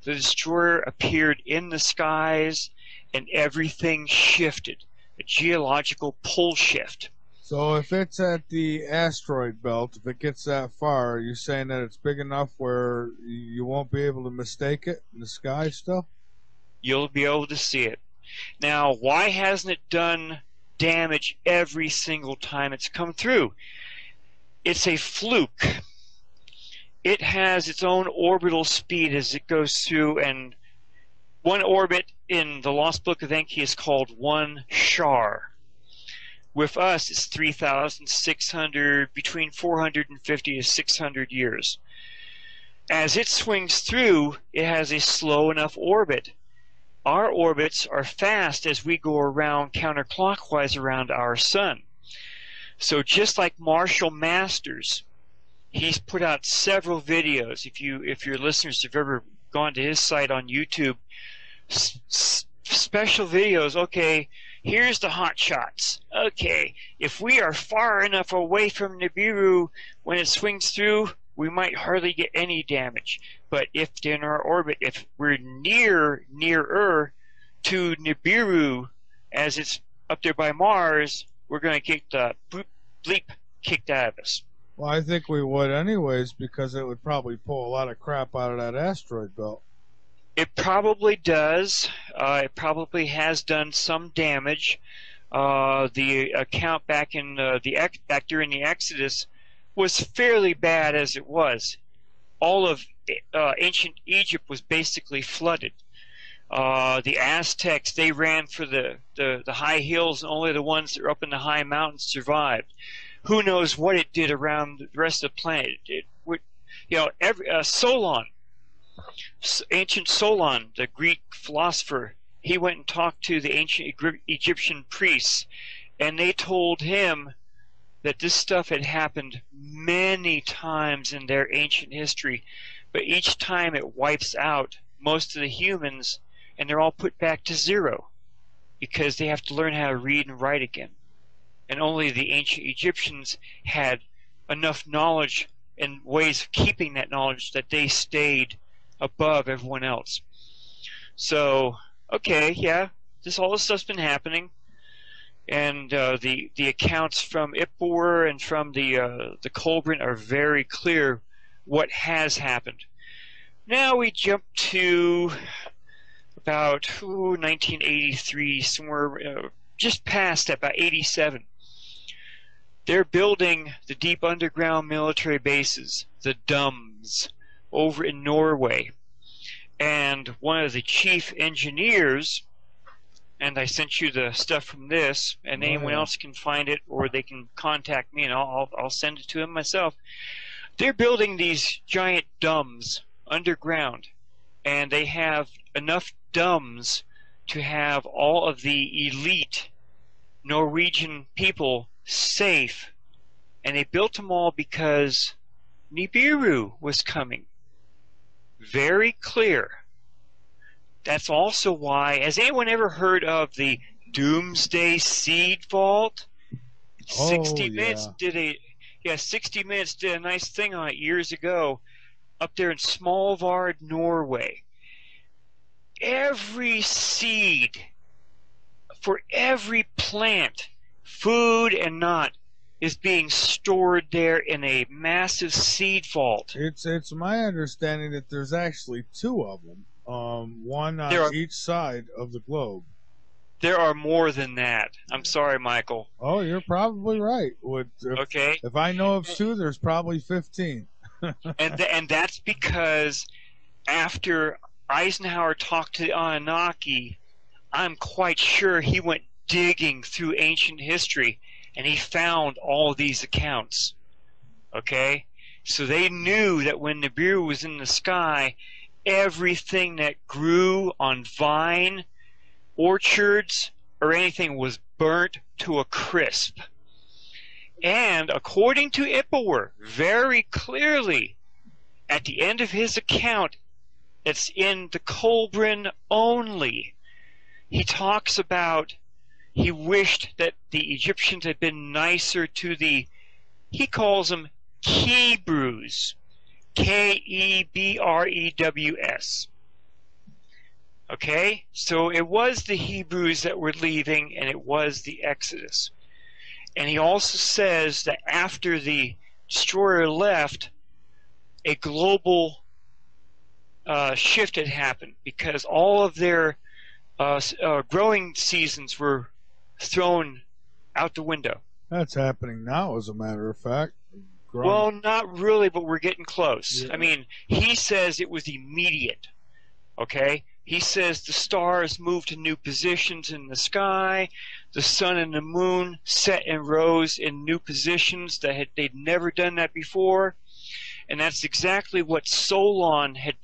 the destroyer appeared in the skies and everything shifted. A geological pull shift. So if it's at the asteroid belt, if it gets that far, you're saying that it's big enough where you won't be able to mistake it in the sky still? You'll be able to see it. Now, why hasn't it done damage every single time it's come through? It's a fluke. It has its own orbital speed as it goes through, and one orbit in the Lost Book of Enki is called 1 Shar. With us, it's 3,600, between 450 to 600 years. As it swings through, it has a slow enough orbit. Our orbits are fast as we go around counterclockwise around our sun. So just like Marshall Masters, he's put out several videos. If your listeners have ever gone to his site on YouTube, special videos. Okay, here's the hot shots. Okay, if we are far enough away from Nibiru when it swings through, we might hardly get any damage. But if in our orbit, if we're nearer to Nibiru, as it's up there by Mars, we're going to get the bleep kicked out of us. Well, I think we would anyways, because it would probably pull a lot of crap out of that asteroid belt. It probably does. It probably has done some damage. The account back in back during the Exodus was fairly bad as it was. All of ancient Egypt was basically flooded. The Aztecs, they ran for the high hills, and only the ones that were up in the high mountains survived. Who knows what it did around the rest of the planet? Solon, ancient Solon, the Greek philosopher, he went and talked to the ancient Egyptian priests, and they told him that this stuff had happened many times in their ancient history, but each time it wipes out most of the humans, and they're all put back to zero because they have to learn how to read and write again. And only the ancient Egyptians had enough knowledge and ways of keeping that knowledge that they stayed above everyone else. So, okay, yeah, all this stuff's been happening, and the accounts from Ippur and from the Kolbrin are very clear what has happened. Now we jump to about 1983, somewhere just past that, about 87. They're building the deep underground military bases, the DUMS, over in Norway. And one of the chief engineers, and I sent you the stuff from this, and anyone else can find it, or they can contact me, and I'll send it to them myself. They're building these giant DUMS underground, and they have enough DUMS to have all of the elite Norwegian people safe, and they built them all because Nibiru was coming. Very clear. That's also why, has anyone ever heard of the Doomsday Seed Vault? 60 Minutes did a nice thing on it years ago up there in Svalbard, Norway. Every seed for every plant, food and not, is being stored there in a massive seed vault. It's my understanding that there's actually two of them, one on each side of the globe. There are more than that. I'm sorry, Michael. Oh, you're probably right. Okay. If I know of two, there's probably 15. and that's because after Eisenhower talked to the Anunnaki, I'm quite sure he went digging through ancient history, and he found all of these accounts. Okay? So they knew that when Nibiru was in the sky, everything that grew on vine, orchards, or anything was burnt to a crisp. And according to Ippur, very clearly, at the end of his account, it's in the Kolbrin only, he talks about he wished that the Egyptians had been nicer to the, he calls them Kebrus, Kebrews. Okay? So it was the Hebrews that were leaving, and it was the Exodus. And he also says that after the destroyer left, a global shift had happened because all of their growing seasons were thrown out the window. That's happening now, as a matter of fact. Well, not really, but we're getting close. Yeah. I mean, he says it was immediate. Okay? He says the stars moved to new positions in the sky. The sun and the moon set and rose in new positions they'd never done that before. And that's exactly what Solon had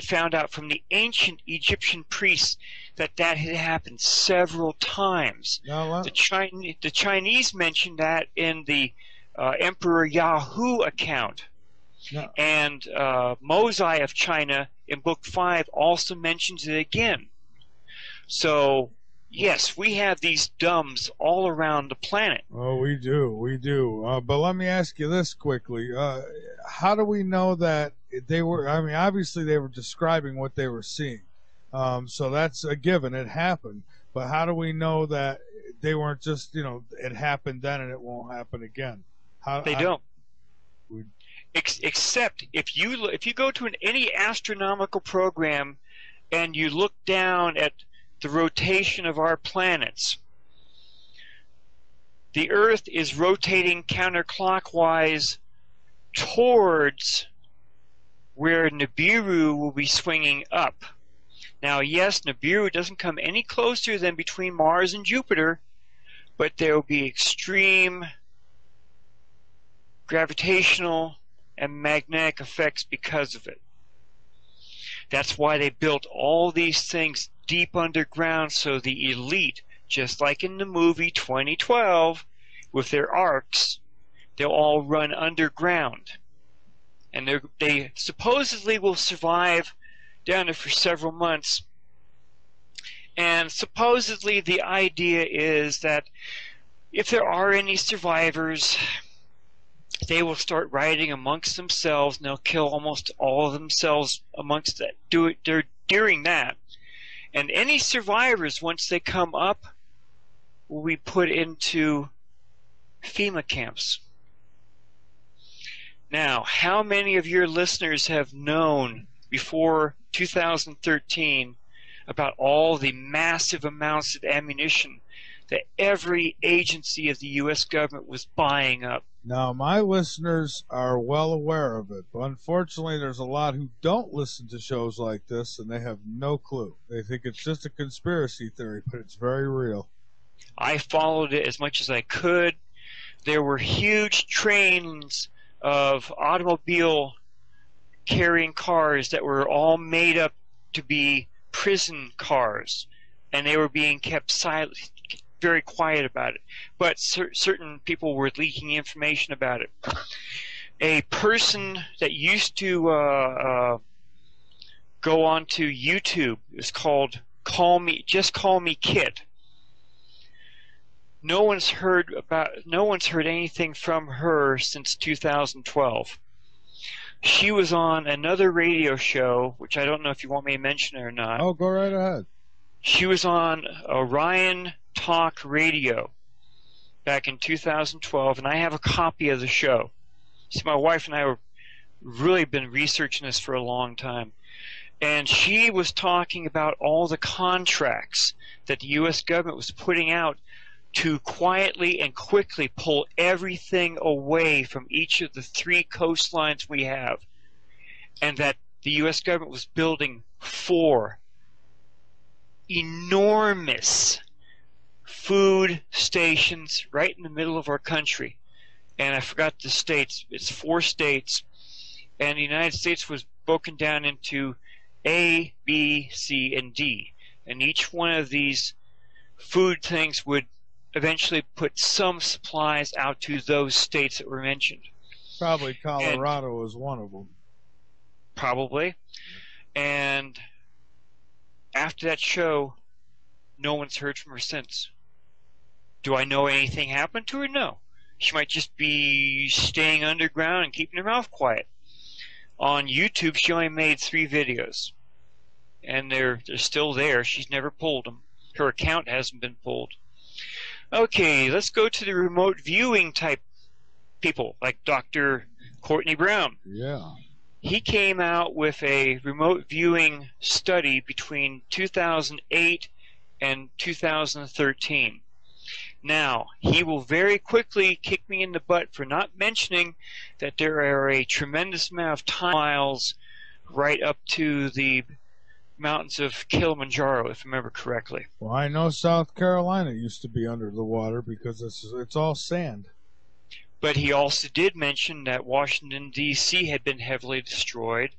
found out from the ancient Egyptian priests, that had happened several times. The Chinese mentioned that in the Emperor Yahoo account. No. And Mosai of China in Book 5 also mentions it again. So, yes, we have these dumbs all around the planet. Oh, we do. But let me ask you this quickly. How do we know that they were, I mean, obviously they were describing what they were seeing. So that's a given. It happened. But how do we know that they weren't just, it happened then and it won't happen again? They don't. Except if you go to any astronomical program and you look down at the rotation of our planets, the Earth is rotating counterclockwise towards where Nibiru will be swinging up. Now, yes, Nibiru doesn't come any closer than between Mars and Jupiter, but there will be extreme gravitational and magnetic effects because of it. That's why they built all these things deep underground, so the elite, just like in the movie 2012, with their arcs, they'll all run underground. And they supposedly will survive down there for several months. And supposedly the idea is that if there are any survivors, they will start rioting amongst themselves, and they'll kill almost all of themselves amongst that. During that. And any survivors, once they come up, will be put into FEMA camps. Now, how many of your listeners have known before 2013 about all the massive amounts of ammunition that every agency of the U.S. government was buying up? Now, my listeners are well aware of it, but unfortunately there's a lot who don't listen to shows like this, and they have no clue. They think it's just a conspiracy theory, but it's very real. I followed it as much as I could. There were huge trains of automobile carrying cars that were all made up to be prison cars, and they were being kept silent, very quiet about it. But certain people were leaking information about it. A person that used to go onto YouTube is called Just Call Me Kit. No one's heard anything from her since 2012. She was on another radio show, which I don't know if you want me to mention it or not. Oh, go right ahead. She was on Orion Talk Radio back in 2012, and I have a copy of the show. See, my wife and I have really been researching this for a long time. And she was talking about all the contracts that the U.S. government was putting out to quietly and quickly pull everything away from each of the 3 coastlines we have, and that the U.S. government was building 4 enormous food stations right in the middle of our country. And I forgot the states. It's 4 states, and the United States was broken down into A, B, C, and D. And each one of these food things would eventually put some supplies out to those states that were mentioned. Probably Colorado is one of them. Probably. And after that show, no one's heard from her since. Do I know anything happened to her? No. She might just be staying underground and keeping her mouth quiet. On YouTube, she only made 3 videos. and they're still there. She's never pulled them. Her account hasn't been pulled. Okay, let's go to the remote viewing type people, like Dr. Courtney Brown. Yeah. He came out with a remote viewing study between 2008 and 2013. Now, he will very quickly kick me in the butt for not mentioning that there are a tremendous amount of time miles right up to the mountains of Kilimanjaro, if I remember correctly. Well, I know South Carolina used to be under the water because it's all sand. But he also did mention that Washington, D.C. had been heavily destroyed,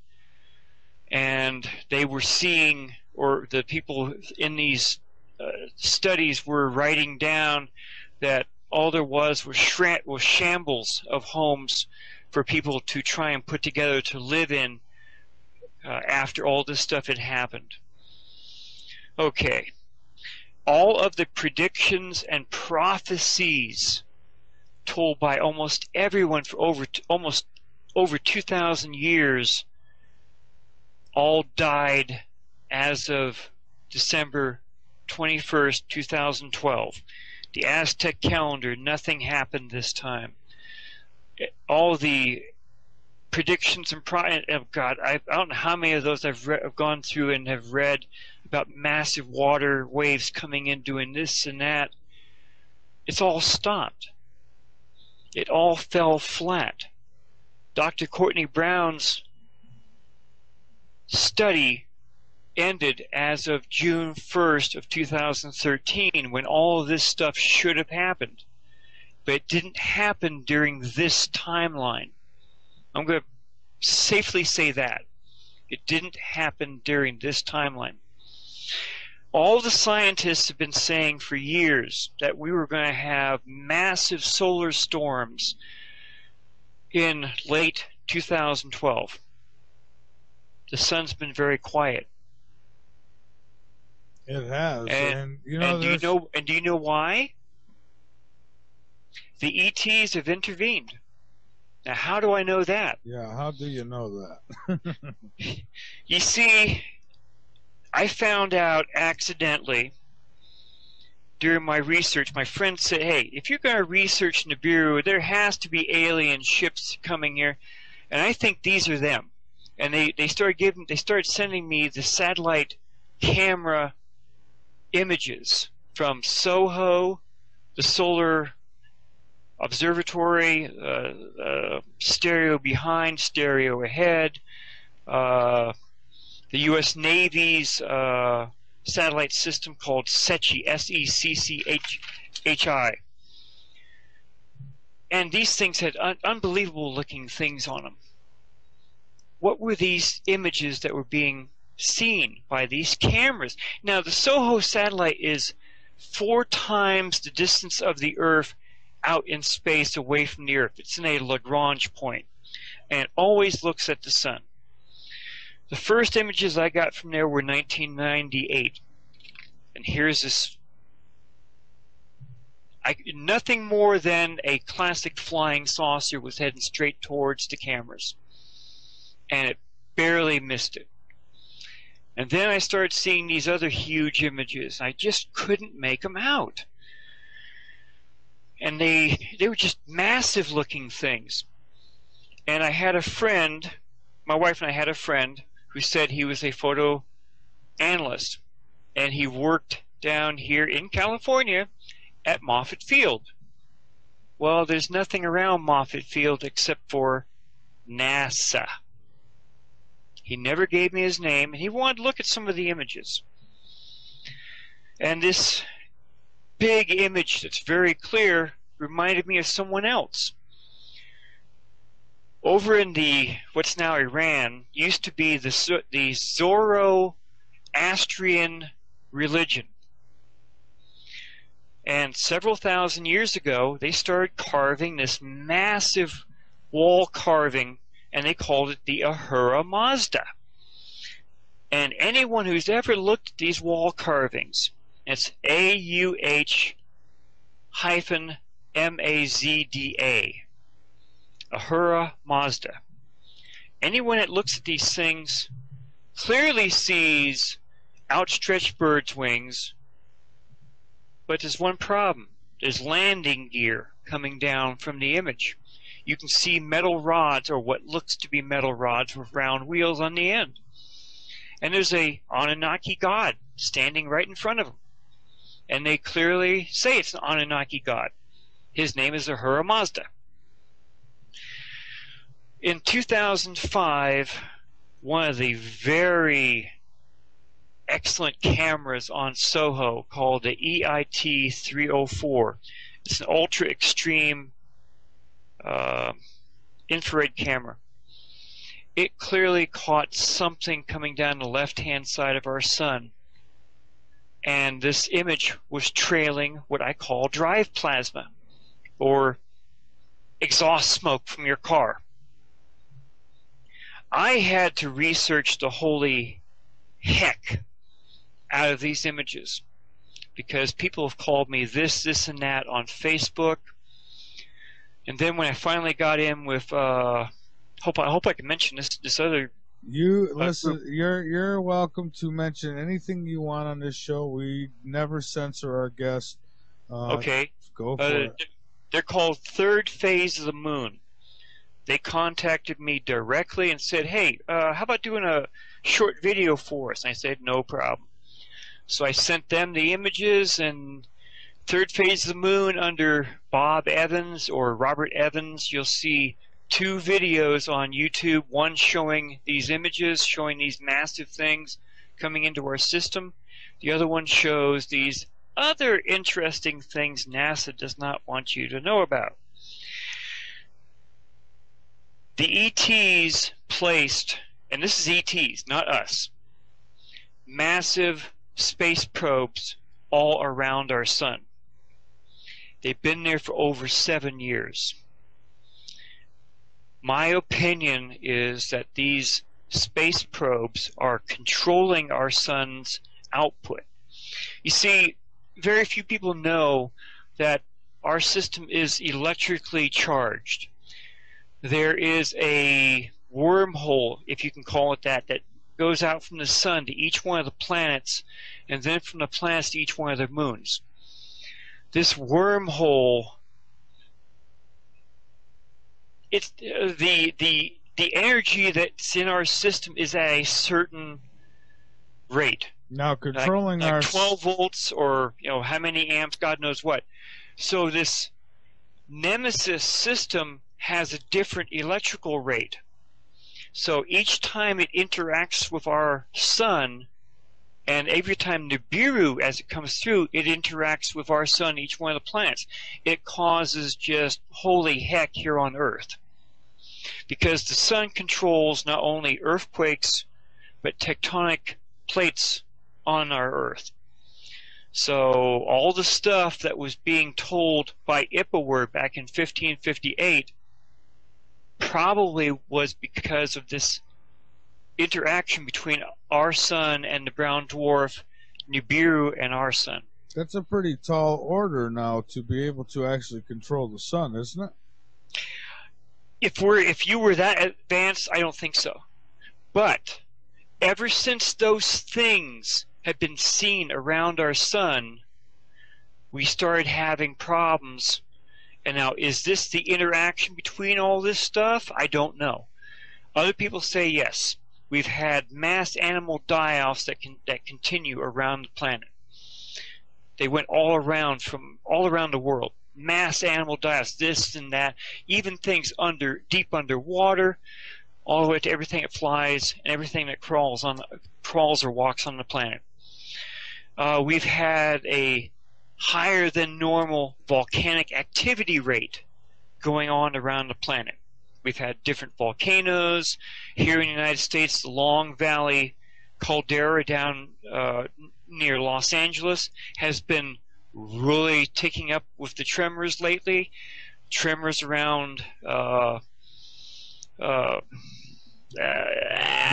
and they were seeing, or the people in these studies were writing down that all there was shambles of homes for people to try and put together to live in after all this stuff had happened. Okay. All of the predictions and prophecies told by almost everyone for almost over 2,000 years all died as of December 21st, 2012. The Aztec calendar, nothing happened this time. All the predictions and oh God, I don't know how many of those I've gone through and have read about massive water waves coming in doing this and that. It's all stopped. It all fell flat. Dr. Courtney Brown's study ended as of June 1st of 2013, when all of this stuff should have happened. But it didn't happen during this timeline. I'm going to safely say that. It didn't happen during this timeline. All the scientists have been saying for years that we were going to have massive solar storms in late 2012. The sun's been very quiet. It has, and you know, do you know why? The ETs have intervened. Now, how do I know that? Yeah, how do you know that? You see, I found out accidentally during my research. My friend said, hey, if you're going to research Nibiru, there has to be alien ships coming here, and I think these are them. And they started sending me the satellite camera images from SOHO, the Solar Observatory, stereo behind, stereo ahead, the U.S. Navy's satellite system called SECCHI, S-E-C-C-H-I. And these things had unbelievable looking things on them. What were these images that were being seen by these cameras? Now, the SOHO satellite is 4 times the distance of the Earth out in space away from the Earth. It's in a Lagrange point, and it always looks at the sun. The first images I got from there were 1998. And here's this. Nothing more than a classic flying saucer was heading straight towards the cameras. And it barely missed it. And then I started seeing these other huge images. I just couldn't make them out. And they were just massive looking things. And I had a friend, my wife and I had a friend, who said he was a photo analyst, and he worked down here in California at Moffett Field. Well, there's nothing around Moffett Field except for NASA. He never gave me his name, and he wanted to look at some of the images. And this big image that's very clear reminded me of someone else. Over in what's now Iran, used to be the Zoroastrian religion. And several thousand years ago, they started carving this massive wall carving, and they called it the Ahura Mazda. And anyone who's ever looked at these wall carvings, it's A-U-H-M-A-Z-D-A. Ahura Mazda. Anyone that looks at these things clearly sees outstretched birds' wings, but there's one problem. There's landing gear coming down from the image. You can see metal rods, or what looks to be metal rods with round wheels on the end. And there's a Anunnaki god standing right in front of them. And they clearly say it's an Anunnaki god. His name is Ahura Mazda. In 2005, one of the very excellent cameras on Soho called the EIT 304. It's an ultra extreme infrared camera. It clearly caught something coming down the left-hand side of our sun, and this image was trailing what I call drive plasma, or exhaust smoke from your car. I had to research the holy heck out of these images, because people have called me this, and that on Facebook. And then when I finally got in with, I hope I can mention this other. You listen. You're welcome to mention anything you want on this show. We never censor our guests. Okay. Go for it. They're called Third Phase of the Moon. They contacted me directly and said, "Hey, how about doing a short video for us?" And I said, "No problem." So I sent them the images, and Third Phase of the Moon under Bob Evans or Robert Evans, you'll see 2 videos on YouTube, one showing these images, showing these massive things coming into our system. The other one shows these other interesting things NASA does not want you to know about. The ETs placed, and this is ETs, not us, massive space probes all around our sun. They've been there for over 7 years. My opinion is that these space probes are controlling our sun's output. You see, very few people know that our system is electrically charged. There is a wormhole, if you can call it that, that goes out from the sun to each one of the planets, and then from the planets to each one of their moons. This wormhole, it's the energy that's in our system is at a certain rate. Now controlling like our 12 volts, or how many amps, God knows what. So this Nemesis system has a different electrical rate. So each time it interacts with our sun, and every time Nibiru, as it comes through, it interacts with our sun, each one of the planets, it causes just holy heck here on Earth. Because the sun controls not only earthquakes, but tectonic plates on our Earth. So all the stuff that was being told by Ippawur back in 1558 probably was because of this interaction between our sun and the brown dwarf, Nibiru, and our sun. That's a pretty tall order now to be able to actually control the sun, isn't it? If you were that advanced, I don't think so. But ever since those things have been seen around our sun, we started having problems. And now, is this the interaction between all this stuff? I don't know. Other people say yes. We've had mass animal die-offs that continue around the planet. They went all around the world. Mass animal die-offs, this and that, even things deep underwater, all the way to everything that flies and everything that crawls or walks on the planet. We've had a higher than normal volcanic activity rate going on around the planet. We've had different volcanoes. Here in the United States, the Long Valley caldera down near Los Angeles has been really ticking up with the tremors lately. Tremors around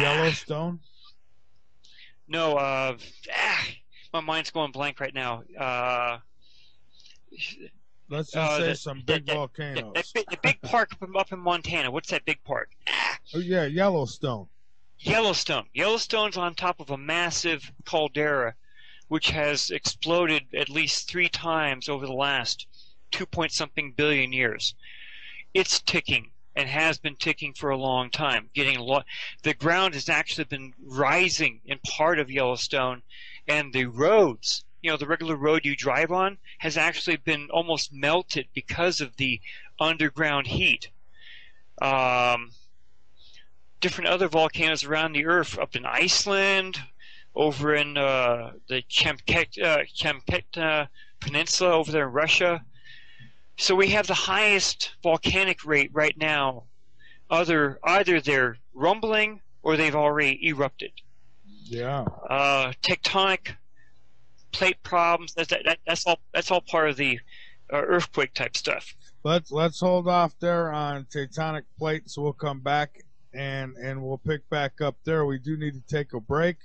Yellowstone? No, my mind's going blank right now. Let's just say some big volcanoes. The big park up in Montana. What's that big park? Oh yeah, Yellowstone. Yellowstone. Yellowstone's on top of a massive caldera, which has exploded at least 3 times over the last 2-point-something billion years. It's ticking and has been ticking for a long time. The ground has actually been rising in part of Yellowstone, and the roads, the regular road you drive on, has actually been almost melted because of the underground heat. Different other volcanoes around the Earth, up in Iceland, over in the Chemketa Peninsula over there in Russia. So we have the highest volcanic rate right now. Either they're rumbling or they've already erupted. Yeah. Tectonic plate problems. That's all part of the earthquake type stuff. Let's hold off there on tectonic plates. We'll come back and we'll pick back up there. We do need to take a break.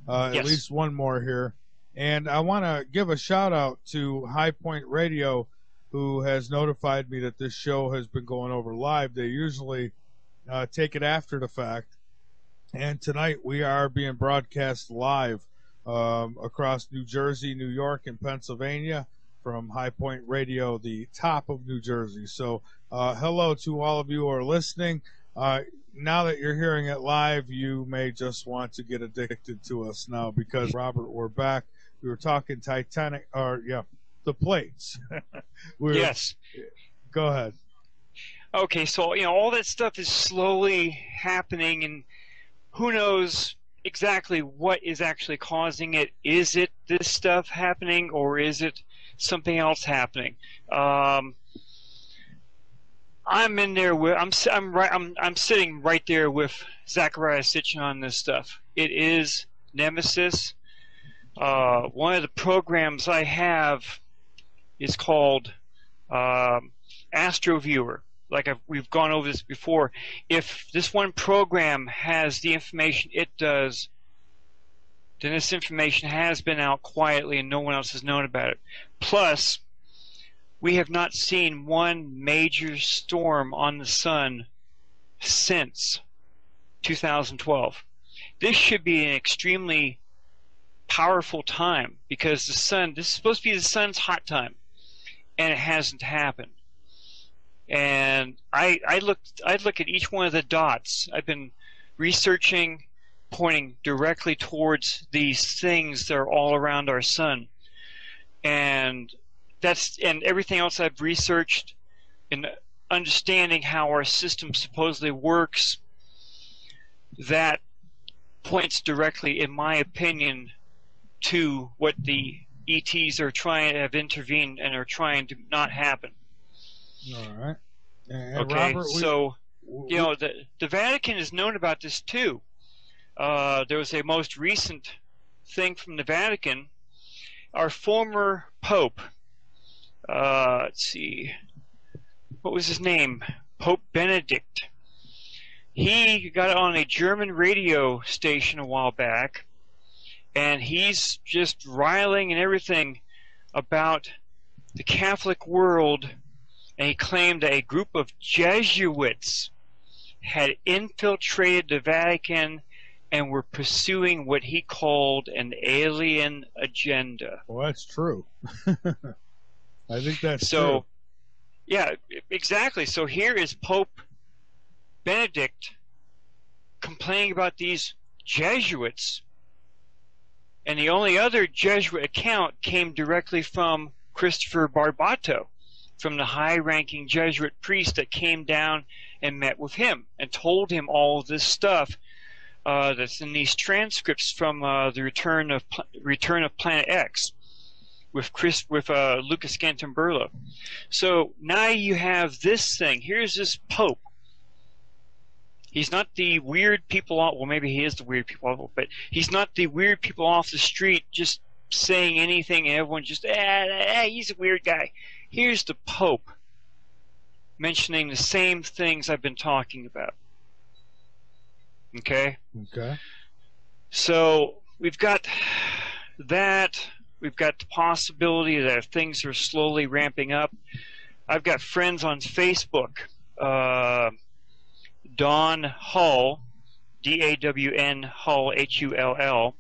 Yes. At least one more here. And I want to give a shout out to High Point Radio, who has notified me that this show has been going over live. They usually take it after the fact. And tonight we are being broadcast live across New Jersey, New York, and Pennsylvania from High Point Radio, the top of New Jersey. So hello to all of you who are listening. Now that you're hearing it live, you may just want to get addicted to us now because, Robert, we're back. We were talking the plates. Yes. Go ahead. Okay, so all that stuff is slowly happening, and who knows exactly what is actually causing it. Is it this stuff happening, or is it something else happening? I'm in there with I'm sitting right there with Zachariah Sitchin on this stuff. It is Nemesis. One of the programs I have is called AstroViewer. We've gone over this before. If this one program has the information it does, then this information has been out quietly and no one else has known about it. Plus, we have not seen one major storm on the sun since 2012. This should be an extremely powerful time because this is supposed to be the sun's hot time, and it hasn't happened. And I look at each one of the dots. I've been researching, pointing directly towards these things that are all around our sun, and everything else I've researched in understanding how our system supposedly works, that points directly, in my opinion, to what the ETs are trying to have intervened and are trying to not happen. All right. And okay, Robert, the Vatican has known about this too. There was a most recent thing from the Vatican. Our former Pope, let's see, what was his name? Pope Benedict. He got on a German radio station a while back, and he's just riling and everything about the Catholic world, and he claimed that a group of Jesuits had infiltrated the Vatican and were pursuing what he called an alien agenda. Well, that's true. I think that's so true. Yeah, exactly. So here is Pope Benedict complaining about these Jesuits, and the only other Jesuit account came directly from Christopher Barbato, from the high-ranking Jesuit priest that came down and met with him and told him all this stuff that's in these transcripts from the Return of Planet X with Lucas Gantamberlo. So now you have this thing. Here's this Pope. He's not the weird people off. Well, maybe he is the weird people off, but he's not the weird people off the street just saying anything and everyone just, he's a weird guy. Here's the Pope mentioning the same things I've been talking about. Okay? Okay. So we've got that. We've got the possibility that things are slowly ramping up. I've got friends on Facebook. Don Hull D-A-W-N Hull, H-U-L-L,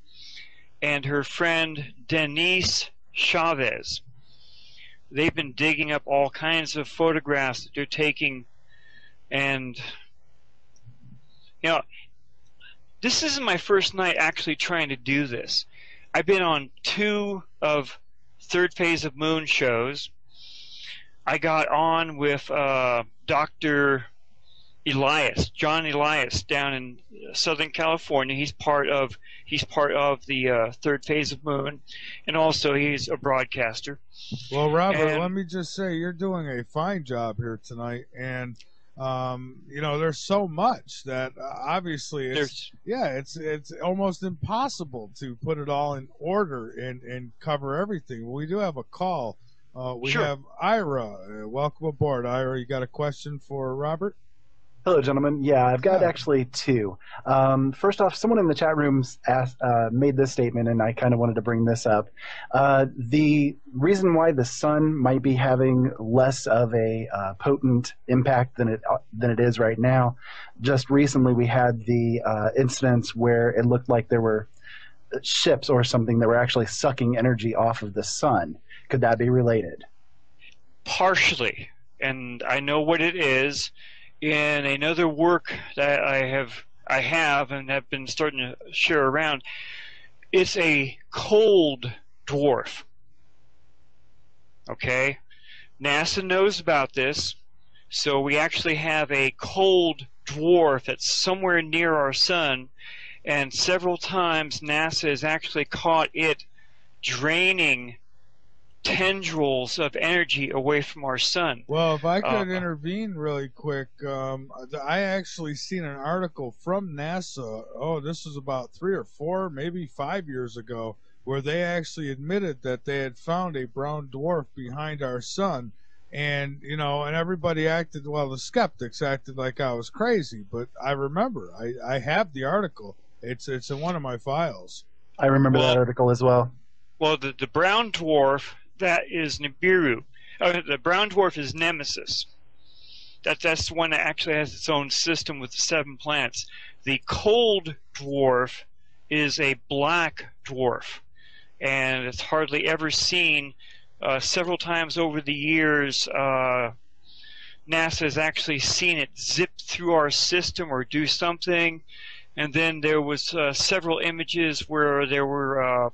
and her friend Denise Chavez. They've been digging up all kinds of photographs that they're taking, and you know, this isn't my first night actually trying to do this. I've been on 2 of Third Phase of Moon shows. I got on with Dr. Elias, John Elias, down in Southern California. He's part of the Third Phase of Moon, and also he's a broadcaster. Well, Robert, let me just say you're doing a fine job here tonight, and you know, there's so much that obviously it's almost impossible to put it all in order and cover everything. We do have a call. We have Ira. Welcome aboard, Ira. You got a question for Robert? Hello, gentlemen. Yeah, I've got actually 2. First off, someone in the chat room made this statement, and I kind of wanted to bring this up. The reason why the sun might be having less of a potent impact than it is right now, just recently we had the incidents where it looked like there were ships or something that were actually sucking energy off of the sun. Could that be related? Partially, and I know what it is. In another work that I have and have been starting to share around, it's a cold dwarf. Okay? NASA knows about this, so we actually have a cold dwarf that's somewhere near our sun, and several times NASA has actually caught it draining tendrils of energy away from our sun. Well, if I could intervene really quick, I actually seen an article from NASA, this was about 3 or 4, maybe 5 years ago, where they actually admitted that they had found a brown dwarf behind our sun. And, you know, and everybody acted, well, the skeptics acted like I was crazy, but I remember, I have the article. It's in one of my files. I remember that article as well. Well, the brown dwarf, that is Nibiru. The brown dwarf is Nemesis. That's the one that actually has its own system with the 7 planets. The cold dwarf is a black dwarf, and it's hardly ever seen. Several times over the years, NASA has actually seen it zip through our system or do something. And then there was several images where there were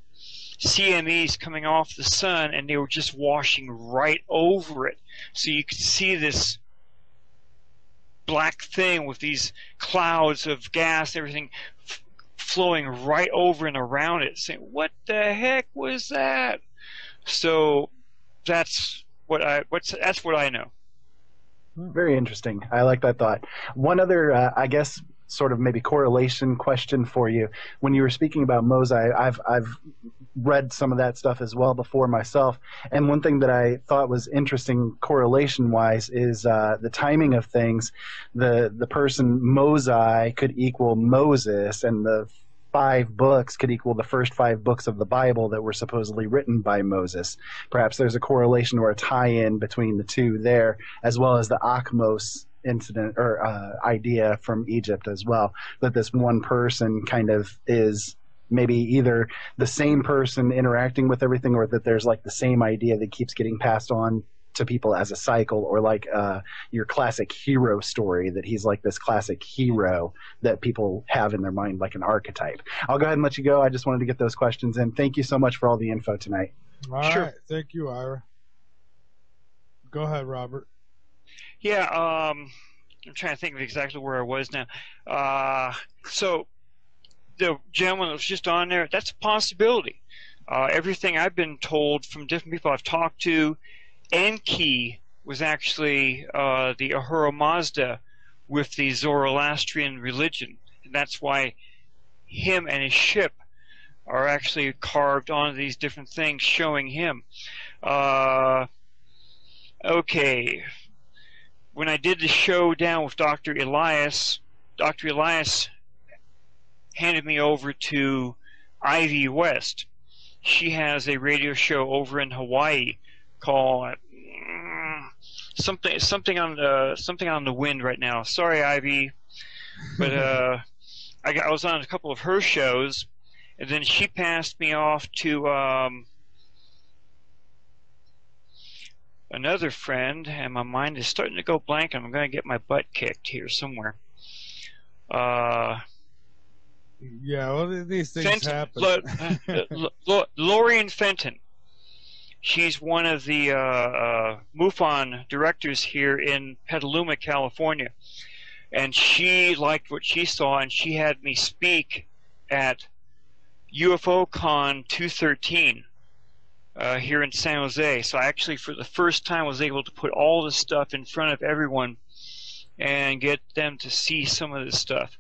CMEs coming off the sun, and they were just washing right over it. So you could see this black thing with these clouds of gas and everything flowing right over and around it, saying, what the heck was that? So that's what I know. Very interesting. I like that thought. One other, I guess, sort of maybe correlation question for you. When you were speaking about Mosai, I've read some of that stuff as well before myself, and one thing that I thought was interesting correlation-wise is the timing of things. The person Mosai could equal Moses, and the 5 books could equal the first 5 books of the Bible that were supposedly written by Moses. Perhaps there's a correlation or a tie-in between the two there, as well as the Akhmos incident or idea from Egypt as well, that this one person kind of is maybe either the same person interacting with everything, or that there's like the same idea that keeps getting passed on to people as a cycle, or like your classic hero story, that he's like this classic hero that people have in their mind like an archetype. I'll go ahead and let you go. I just wanted to get those questions in. Thank you so much for all the info tonight. All right. Thank you, Ira. Go ahead, Robert. Yeah, I'm trying to think of exactly where I was now. So the gentleman that was just on there, that's a possibility. Everything I've been told from different people I've talked to, Enki was actually the Ahura Mazda with the Zoroastrian religion. And that's why him and his ship are actually carved onto these different things showing him. Okay. When I did the show down with Dr. Elias handed me over to Ivy West. She has a radio show over in Hawaii called something on the wind right now. Sorry, Ivy, but I was on a couple of her shows, and then she passed me off to another friend, and my mind is starting to go blank, and I'm going to get my butt kicked here somewhere. Yeah, well, these things happen. Lorian Fenton. She's one of the MUFON directors here in Petaluma, California. And she liked what she saw, and she had me speak at UFOCon 213 here in San Jose. So I actually, for the first time, was able to put all this stuff in front of everyone and get them to see some of this stuff.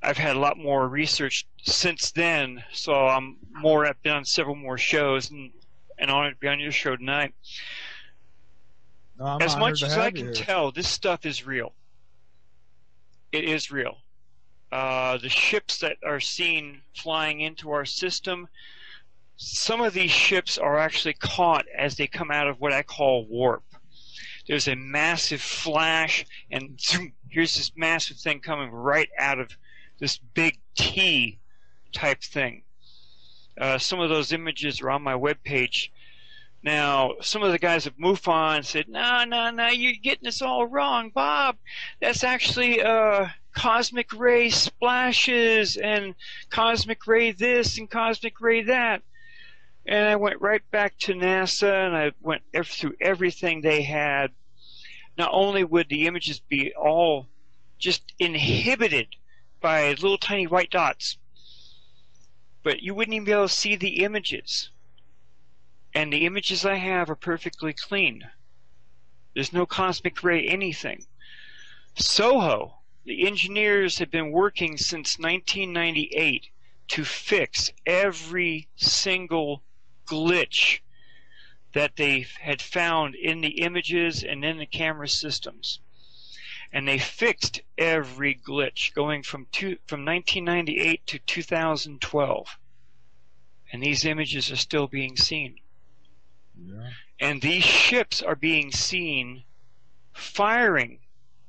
I've had a lot more research since then, so I've been on several more shows, and honored to be on your show tonight. No, as much as I can tell, this stuff is real. It is real. The ships that are seen flying into our system, some of these ships are actually caught as they come out of what I call warp. There's a massive flash, and zoom, here's this massive thing coming right out of this big T type thing. Some of those images are on my webpage. Now, some of the guys at MUFON said, no, you're getting this all wrong, Bob. That's actually cosmic ray splashes and cosmic ray this and cosmic ray that. And I went right back to NASA, and I went through everything they had. Not only would the images be all just inhibited by little tiny white dots, but you wouldn't even be able to see the images. And the images I have are perfectly clean. There's no cosmic ray anything. SOHO, the engineers have been working since 1998 to fix every single glitch that they had found in the images and in the camera systems. And they fixed every glitch going from 1998 to 2012. And these images are still being seen. Yeah. And these ships are being seen firing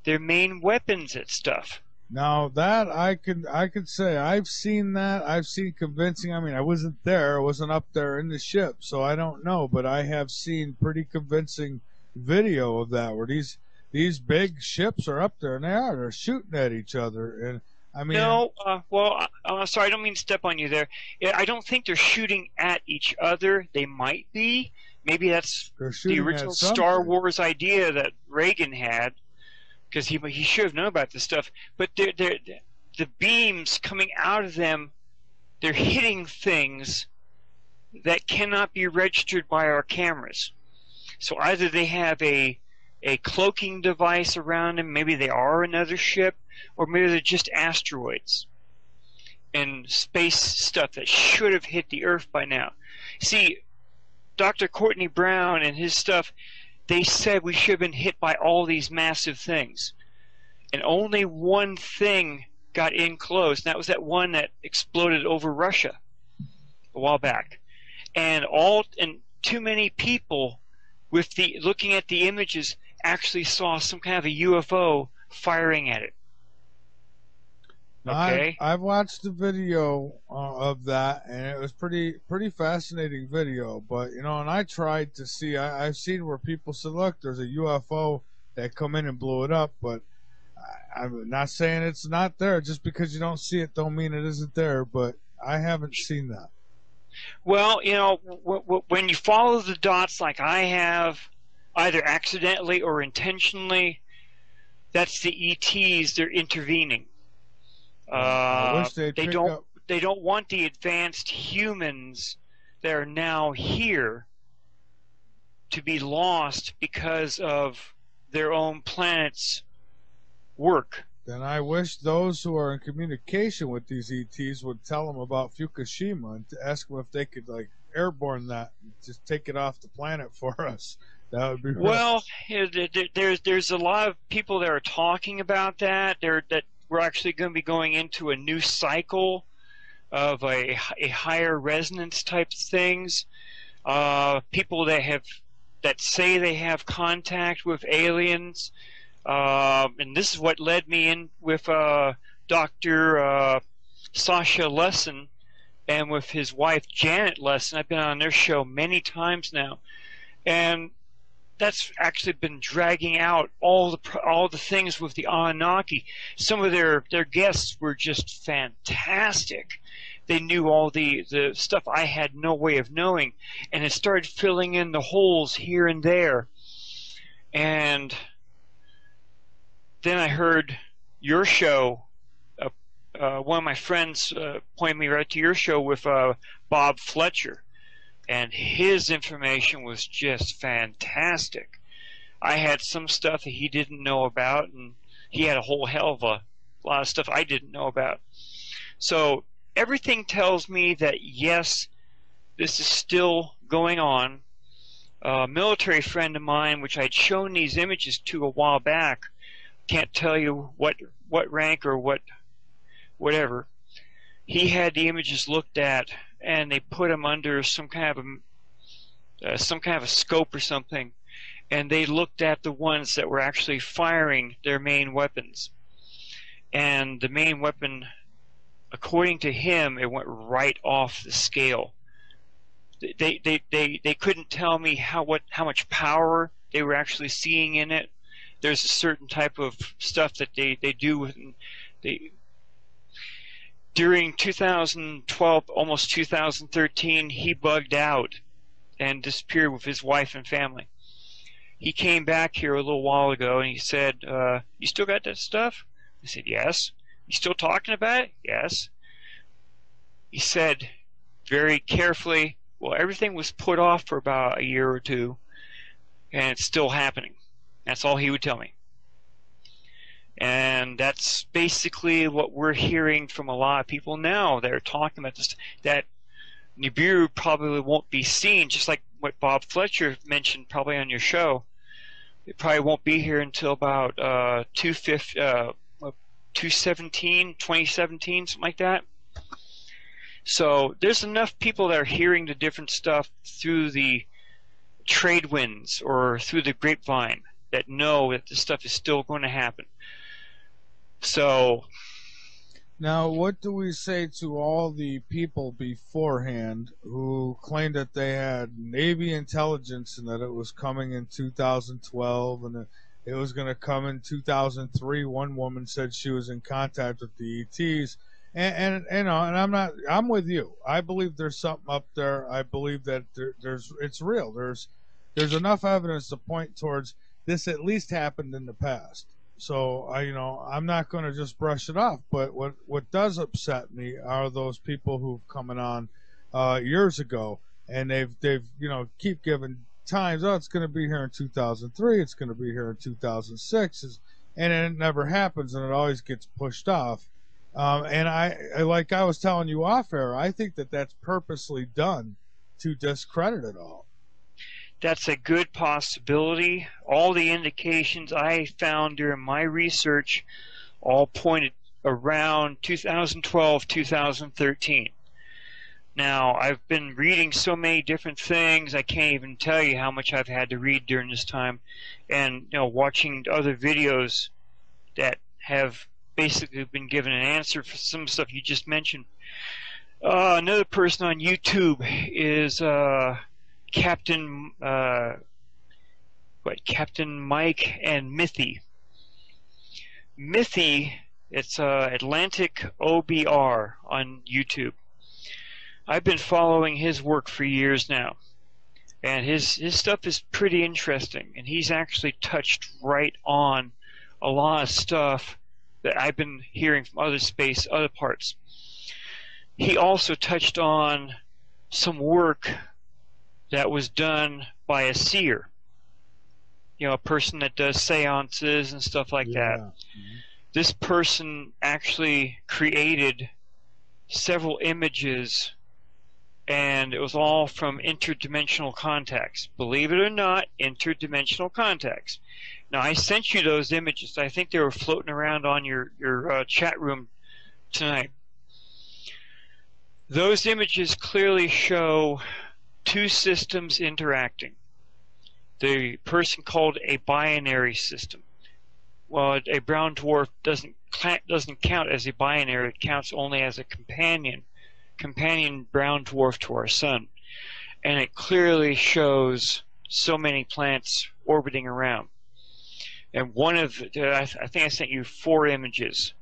their main weapons at stuff. Now that I could say I've seen that. I've seen convincing. I mean, I wasn't there. I wasn't up there in the ship, so I don't know. But I have seen pretty convincing video of that, where these big ships are up there, and they're shooting at each other. And I mean, no, sorry, I don't mean to step on you there. I don't think they're shooting at each other. They might be. Maybe that's the original Star Wars idea that Reagan had, because he should have known about this stuff. But the beams coming out of them, they're hitting things that cannot be registered by our cameras. So either they have a cloaking device around them, maybe they are another ship, or maybe they're just asteroids and space stuff that should have hit the Earth by now. See, Dr. Courtney Brown and his stuff, they said we should have been hit by all these massive things. And only one thing got in close, and that was that one that exploded over Russia a while back. And too many people with looking at the images actually saw some kind of a UFO firing at it. Okay. I've watched the video of that, and it was pretty fascinating video. But and I tried to see. I've seen where people said, "Look, there's a UFO that come in and blew it up." But I'm not saying it's not there. Just because you don't see it, don't mean it isn't there. But I haven't seen that. Well, when you follow the dots like I have, either accidentally or intentionally, that's the ETs. They're intervening. I wish they don't want the advanced humans that are now here to be lost because of their own planet's work. Then I wish those who are in communication with these ETs would tell them about Fukushima and to ask them if they could airborne that and just take it off the planet for us. That would be well. There's a lot of people that are talking about that. We're actually going to be going into a new cycle of a higher resonance type things. People that say they have contact with aliens, and this is what led me in with Dr. Sasha Lesson and with his wife Janet Lesson. I've been on their show many times now, and that's actually been dragging out all the things with the Anunnaki. Some of their guests were just fantastic. They knew all the stuff I had no way of knowing, and it started filling in the holes here and there. And then I heard your show. One of my friends pointed me right to your show with Bob Fletcher, and his information was just fantastic. I had some stuff that he didn't know about, and he had a whole hell of a lot of stuff I didn't know about. So everything tells me that yes, this is still going on. A military friend of mine, which I'd shown these images to a while back, can't tell you what rank or whatever, he had the images looked at, and they put them under some kind of a scope or something, and they looked at the ones that were actually firing their main weapons. And the main weapon, according to him, it went right off the scale. They couldn't tell me how much power they were actually seeing in it. There's a certain type of stuff that they do during 2012, almost 2013, he bugged out and disappeared with his wife and family. He came back here a little while ago and he said, you still got that stuff? I said, yes. You still talking about it? Yes. He said very carefully, well, everything was put off for about a year or two, and it's still happening. That's all he would tell me. And that's basically what we're hearing from a lot of people now that are talking about this, that Nibiru probably won't be seen, just like what Bob Fletcher mentioned probably on your show. It probably won't be here until about 2017, something like that. So there's enough people that are hearing the different stuff through the trade winds or through the grapevine that know that this stuff is still going to happen. So now, what do we say to all the people beforehand who claimed that they had Navy intelligence and that it was coming in 2012 and that it was going to come in 2003? One woman said she was in contact with the ETs, and you know, and I'm with you. I believe there's something up there. I believe that it's real. There's enough evidence to point towards this at least happened in the past. So I'm not going to just brush it off. But what does upset me are those people who've come on years ago, and they've keep giving times. Oh, it's going to be here in 2003. It's going to be here in 2006, and it never happens, and it always gets pushed off. And like I was telling you off air, I think that that's purposely done to discredit it all. That's a good possibility. All the indications I found during my research all pointed around 2012, 2013. Now, I've been reading so many different things, I can't even tell you how much I've had to read during this time. And, watching other videos that have basically been given an answer for some stuff you just mentioned. Another person on YouTube is Captain Mike and Mithy. Mithy, it's Atlantic OBR on YouTube. I've been following his work for years now, and his stuff is pretty interesting, and he's actually touched right on a lot of stuff that I've been hearing from other parts. He also touched on some work that was done by a seer, a person that does seances and stuff like that. Mm-hmm. This person actually created several images, and it was all from interdimensional contacts. Believe it or not, interdimensional contacts. Now, I sent you those images. I think they were floating around on your chat room tonight. Those images clearly show two systems interacting. The person called a binary system. well, a brown dwarf doesn't count as a binary. It counts only as a companion brown dwarf to our sun, and it clearly shows so many planets orbiting around. And one of I think I sent you 4 images.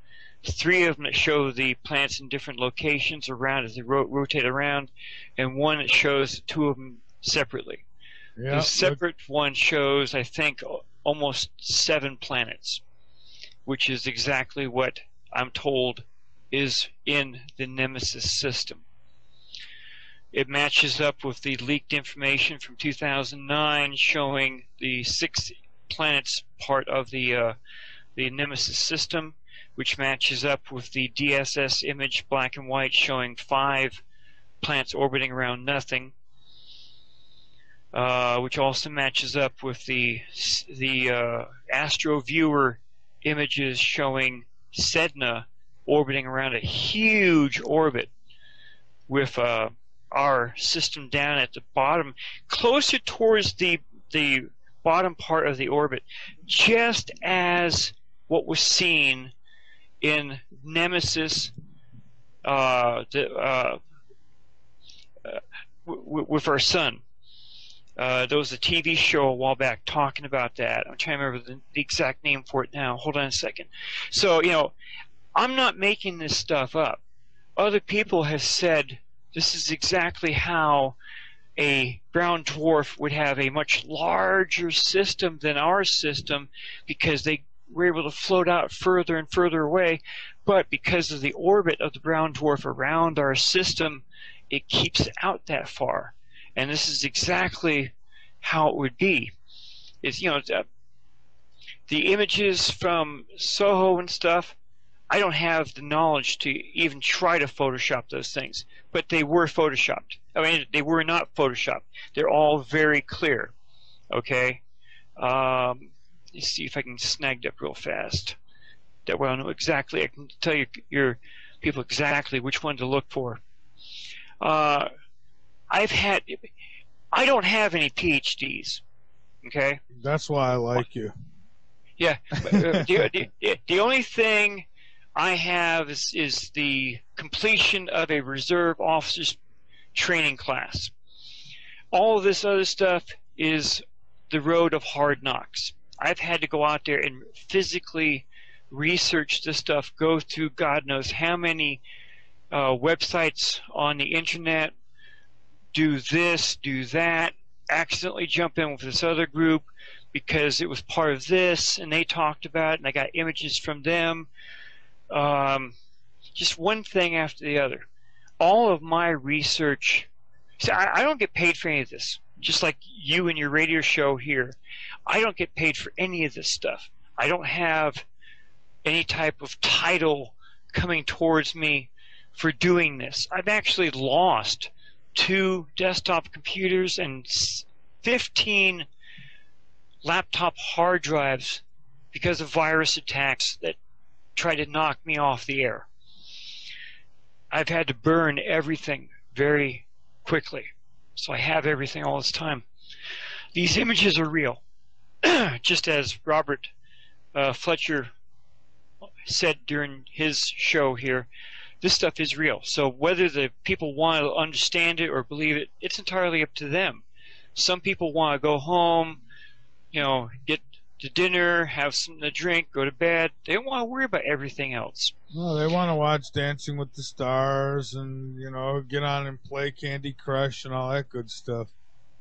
3 of them that show the planets in different locations around as they rotate around, and one that shows 2 of them separately. Yeah, the separate one shows, I think, almost 7 planets, which is exactly what I'm told is in the Nemesis system. It matches up with the leaked information from 2009 showing the 6 planets part of the Nemesis system, which matches up with the DSS image black and white showing 5 planets orbiting around nothing, which also matches up with the Astro Viewer images showing Sedna orbiting around a huge orbit with our system down at the bottom, closer towards the bottom part of the orbit, just as what was seen in Nemesis with our sun. There was a TV show a while back talking about that. I'm trying to remember the exact name for it now. Hold on a second. So, I'm not making this stuff up. Other people have said this is exactly how a brown dwarf would have a much larger system than our system, because they were able to float out further and further away, but because of the orbit of the brown dwarf around our system, it keeps it out that far. And this is exactly how it would be. Is the images from Soho and stuff, I don't have the knowledge to even try to Photoshop those things, but they were Photoshopped. I mean, they were not Photoshopped. They're all very clear. Okay? Let's see if I can snag it up real fast. That way I'll know exactly. I can tell your people exactly which one to look for. I don't have any PhDs. Okay? That's why I like you. Yeah. The only thing I have is the completion of a reserve officer's training class. All of this other stuff is the road of hard knocks. I've had to go out there and physically research this stuff, go through God knows how many websites on the internet, do this, do that, accidentally jump in with this other group because it was part of this and they talked about it and I got images from them. Just one thing after the other. All of my research, see, I don't get paid for any of this, just like you and your radio show here. I don't get paid for any of this stuff. I don't have any type of title coming towards me for doing this. I've actually lost 2 desktop computers and 15 laptop hard drives because of virus attacks that try to knock me off the air. I've had to burn everything very quickly, so I have everything all this time. These images are real, just as Robert Fletcher said during his show here. This stuff is real. So whether the people want to understand it or believe it, it's entirely up to them. Some people want to go home, get to dinner, have something to drink, go to bed. They don't want to worry about everything else. No, they want to watch Dancing with the Stars and, get on and play Candy Crush and all that good stuff.